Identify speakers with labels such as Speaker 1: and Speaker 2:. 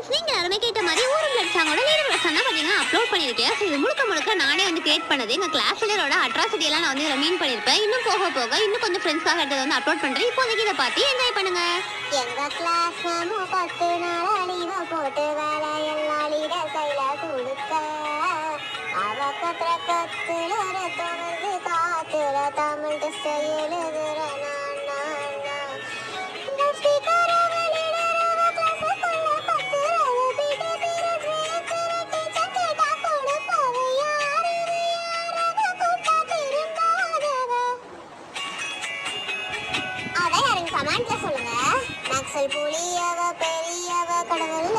Speaker 1: Friends, நீங்க எல்லாருமே கேட்ட மாதிரி ஊரு பிளட் சாங்கோட லீடர் வெர்ஷன் தான் பாத்தீங்கன்னா அப்லோட் பண்ணிருக்கேன். இது முழுக்க நானே வந்து கிரியேட் பண்ணது. எங்க கிளாஸ் லீடரோட அட்ராசிட்டி எல்லாம் நான் வந்து இதுல மீன் பண்ணிருப்பேன். இன்னும் போக இன்னும் கொஞ்சம் ஃப்ரெண்ட்ஸ்க்காக எடுத்து வந்து அப்லோட் பண்றேன். இப்போதைக்கு இதை பார்த்து என்ஜாய் பண்ணுங்க.
Speaker 2: எங்க கிளாஸ் 10 நாள் லீவ் போட்டு வேலை எல்லாம் லீடர் கையில கொடுக்க அவ கத்துற கத்துல தொடர்ந்து காத்துல தமிழ் டெஸ்ட் எழுதுற கமெண்ட்ல சொல்லுங்க. மேக்ஸல் புலியவ பெரியவ கடவுள்